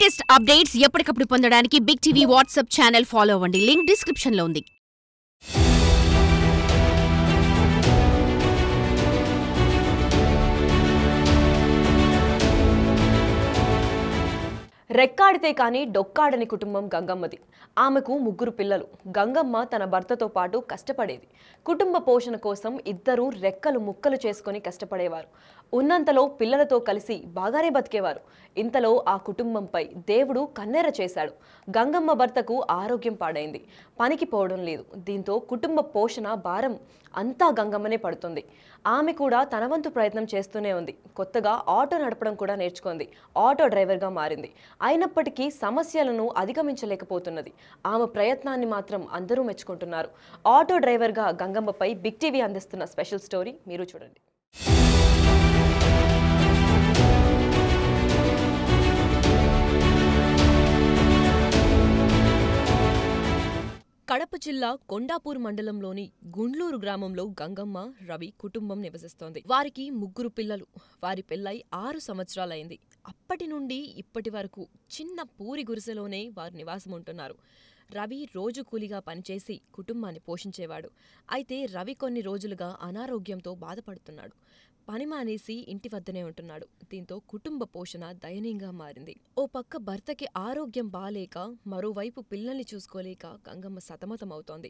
Latest updates ఎప్పటికప్పుడు పొందడానికి Big TV WhatsApp channel follow అవ్వండి. లింక్ డిస్క్రిప్షన్ లో ఉంది. రెక్కాడితే కానీ డొక్కాడని కుటుంబం గంగమ్మది. ఆమెకు 3 పిల్లలు. గంగమ్మ తన భర్తతో పాటు కష్టపడేది. కుటుంబ పోషణ కోసం ఇద్దరూ రెక్కలు ముక్కలు చేసుకుని కష్టపడేవారు. ఉన్నంతలో పిల్లలతో కలిసి బాగానే బతికేవారు. ఇంతలో ఆ కుటుంబంపై దేవుడు కన్నెర చేశాడు. గంగమ్మ భర్తకు ఆరోగ్యం పాడైంది. పనికి పోవడం లేదు. దీంతో కుటుంబ పోషణ భారం అంతా గంగమ్మనే పడుతుంది. ఆమె కూడా తన వంతు ప్రయత్నం చేస్తూనే ఉంది. కొత్తగా ఆటో నడపడం కూడా నేర్చుకుంది. ఆటో డ్రైవర్గా మారింది. అయినప్పటికీ సమస్యలను అధిగమించలేకపోతున్నది. ఆమె ప్రయత్నాన్ని మాత్రం అందరూ మెచ్చుకుంటున్నారు. ఆటో డ్రైవర్గా గంగమ్మపై బిగ్ టీవీ అందిస్తున్న స్పెషల్ స్టోరీ మీరు చూడండి. కడప జిల్లా కొండాపూర్ మండలంలోని గుండ్లూరు గ్రామంలో గంగమ్మ, రవి కుటుంబం నివసిస్తోంది. వారికి 3 పిల్లలు. వారి పెళ్లై 6 సంవత్సరాలైంది. అప్పటి నుండి ఇప్పటి వరకు చిన్న పూరి గుడిసెలోనే వారు నివాసం ఉంటున్నారు. రవి రోజు కూలిగా పనిచేసి కుటుంబాన్ని పోషించేవాడు. అయితే రవి కొన్ని రోజులుగా అనారోగ్యంతో బాధపడుతున్నాడు. పని మానేసి ఇంటి వద్దనే ఉంటున్నాడు. దీంతో కుటుంబ పోషణ దయనీయంగా మారింది. ఓ పక్క భర్తకి ఆరోగ్యం బాలేక, మరోవైపు పిల్లల్ని చూసుకోలేక గంగమ్మ సతమతమవుతోంది.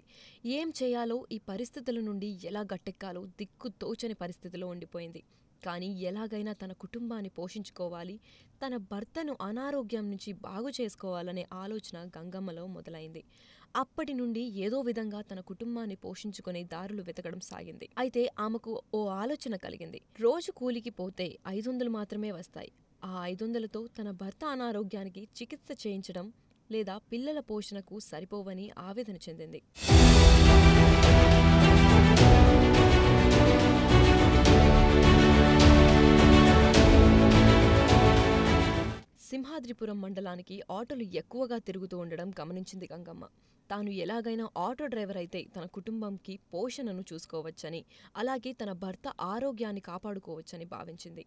ఏం చేయాలో, ఈ పరిస్థితుల నుండి ఎలా గట్టెక్కాలో దిక్కు తోచని పరిస్థితిలో ఉండిపోయింది. కానీ ఎలాగైనా తన కుటుంబాన్ని పోషించుకోవాలి, తన భర్తను అనారోగ్యం నుంచి బాగు చేసుకోవాలనే ఆలోచన గంగమ్మలో మొదలైంది. అప్పటి నుండి ఏదో విధంగా తన కుటుంబాన్ని పోషించుకునే దారులు వెతకడం సాగింది. అయితే ఆమెకు ఓ ఆలోచన కలిగింది. రోజు కూలికి పోతే 500 మాత్రమే వస్తాయి. ఆ 500లతో తన భర్త అనారోగ్యానికి చికిత్స చేయించడం లేదా పిల్లల పోషణకు సరిపోవని ఆవేదన చెందింది. సింహాద్రిపురం మండలానికి ఆటోలు ఎక్కువగా తిరుగుతూ ఉండడం గమనించింది గంగమ్మ. తాను ఎలాగైనా ఆటో డ్రైవర్ అయితే తన కుటుంబంకి పోషణను చూసుకోవచ్చని, అలాగే తన భర్త ఆరోగ్యాన్ని కాపాడుకోవచ్చని భావించింది.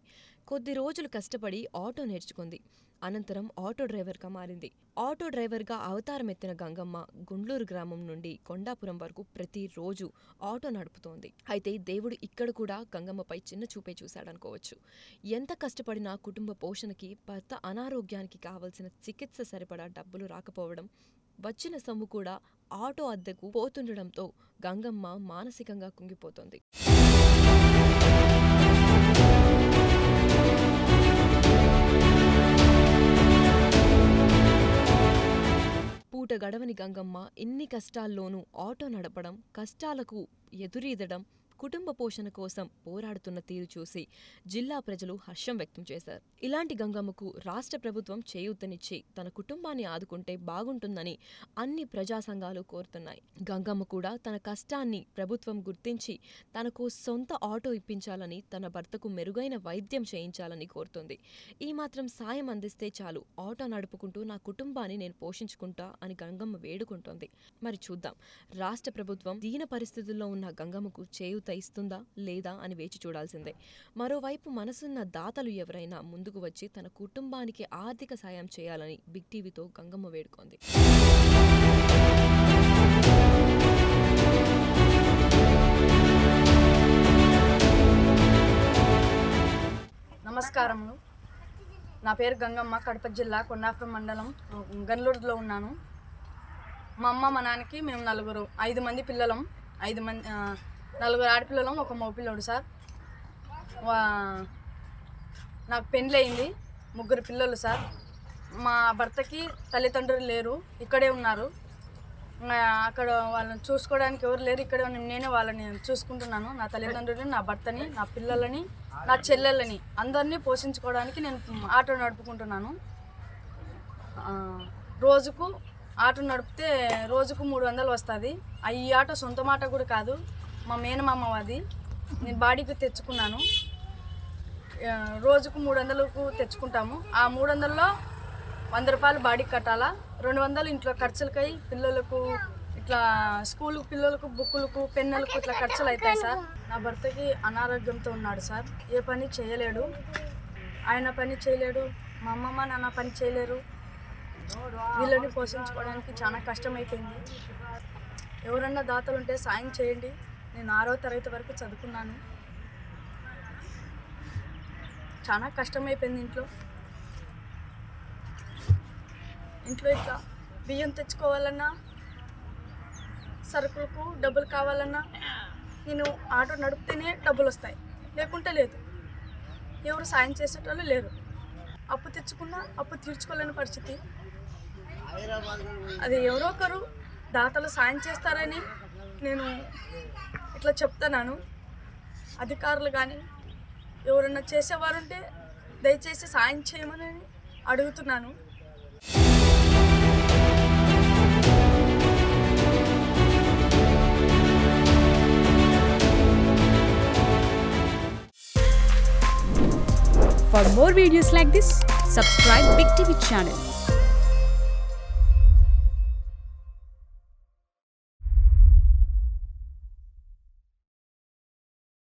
కొద్ది రోజులు కష్టపడి ఆటో నేర్చుకుంది. అనంతరం ఆటో డ్రైవర్గా మారింది. ఆటో డ్రైవర్గా అవతారమెత్తిన గంగమ్మ గుండ్లూరు గ్రామం నుండి కొండాపురం వరకు ప్రతిరోజు ఆటో నడుపుతోంది. అయితే దేవుడు ఇక్కడ కూడా గంగమ్మపై చిన్న చూపే చూశాడనుకోవచ్చు. ఎంత కష్టపడినా కుటుంబ పోషణకి, భర్త అనారోగ్యానికి కావలసిన చికిత్స సరిపడా డబ్బులు రాకపోవడం, వచ్చిన సొమ్ము కూడా ఆటో అద్దెకు పోతుండడంతో గంగమ్మ మానసికంగా కుంగిపోతోంది. పూట గడవని గంగమ్మ ఇన్ని కష్టాల్లోనూ ఆటో నడపడం, కష్టాలకు ఎదురీదడం, కుటుంబ పోషణ కోసం పోరాడుతున్న తీరు చూసి జిల్లా ప్రజలు హర్షం వ్యక్తం చేశారు. ఇలాంటి గంగమ్మకు రాష్ట్ర ప్రభుత్వం చేయూతనిచ్చి తన కుటుంబాన్ని ఆదుకుంటే బాగుంటుందని అన్ని ప్రజా సంఘాలు కోరుతున్నాయి. గంగమ్మ కూడా తన కష్టాన్ని ప్రభుత్వం గుర్తించి తనకు సొంత ఆటో ఇప్పించాలని, తన భర్తకు మెరుగైన వైద్యం చేయించాలని కోరుతుంది. ఈ మాత్రం సాయం అందిస్తే చాలు, ఆటో నడుపుకుంటూ నా కుటుంబాన్ని నేను పోషించుకుంటా అని గంగమ్మ వేడుకుంటోంది. మరి చూద్దాం, రాష్ట్ర ప్రభుత్వం దీన పరిస్థితుల్లో ఉన్న గంగమ్మకు చేయూత ఇస్తుందా లేదా అని వేచి చూడాల్సిందే. మరోవైపు మనసున్న దాతలు ఎవరైనా ముందుకు వచ్చి తన కుటుంబానికి ఆర్థిక సాయం చేయాలని బిగ్ టీవీతో గంగమ్మ వేడుకోంది. నమస్కారములు. నా పేరు గంగమ్మ. కడప జిల్లా కొండాపురం మండలం గన్లూరులో ఉన్నాను. మా అమ్మ మా నాన్నకి మేము 5 మంది పిల్లలం. 4 ఆడపిల్లలం, 1 మగపిల్లడు సార్. నాకు పెళ్ళి అయింది, 3 పిల్లలు సార్. మా భర్తకి తల్లిదండ్రులు లేరు, ఇక్కడే ఉన్నారు. అక్కడ వాళ్ళని చూసుకోవడానికి ఎవరు లేరు, ఇక్కడే నేనే వాళ్ళని చూసుకుంటున్నాను. నా తల్లిదండ్రులని, నా భర్తని, నా పిల్లలని, నా చెల్లెళ్ళని అందరినీ పోషించుకోవడానికి నేను ఆటో నడుపుకుంటున్నాను. రోజుకు ఆటో నడిపితే రోజుకు 300 వస్తుంది. ఈ ఆటో సొంత ఆటో కూడా కాదు, మా మేనమామ అది. నేను బాడీకి తెచ్చుకున్నాను. రోజుకు 300కు తెచ్చుకుంటాము. ఆ 300లో 100 రూపాయలు బాడీకి కట్టాలా, 200 ఇంట్లో ఖర్చులకై, పిల్లలకు ఇట్లా స్కూల్ పిల్లలకు బుక్కులకు, పెన్నులకు ఇట్లా ఖర్చులు అవుతాయి సార్. నా భర్తకి అనారోగ్యంతో ఉన్నాడు సార్. ఏ పని చేయలేడు, ఆయన పని చేయలేడు, మా అమ్మమ్మ నాన్న పని చేయలేరు. వీళ్ళని పోషించుకోవడానికి చాలా కష్టమైపోయింది. ఎవరన్నా దాతలు ఉంటే సాయం చేయండి. నేను 6వ తరగతి వరకు చదువుకున్నాను. చాలా కష్టమైపోయింది ఇంట్లో ఇట్లా బియ్యం తెచ్చుకోవాలన్నా, సరుకులకు డబ్బులు కావాలన్నా నేను ఆటో నడిపితేనే డబ్బులు వస్తాయి, లేకుంటే లేదు. ఎవరు సాయం చేసేటోళ్ళు లేరు. అప్పు తెచ్చుకున్నా అప్పు తీర్చుకోలేని పరిస్థితి. అది ఎవరో ఒకరు దాతలు సాయం చేస్తారని నేను ఇట్లా చెప్తున్నాను. అధికారులు కానీ ఎవరన్నా చేసేవారుంటే దయచేసి సాయం చేయమని అడుగుతున్నాను. For more videos like this, subscribe Big TV channel.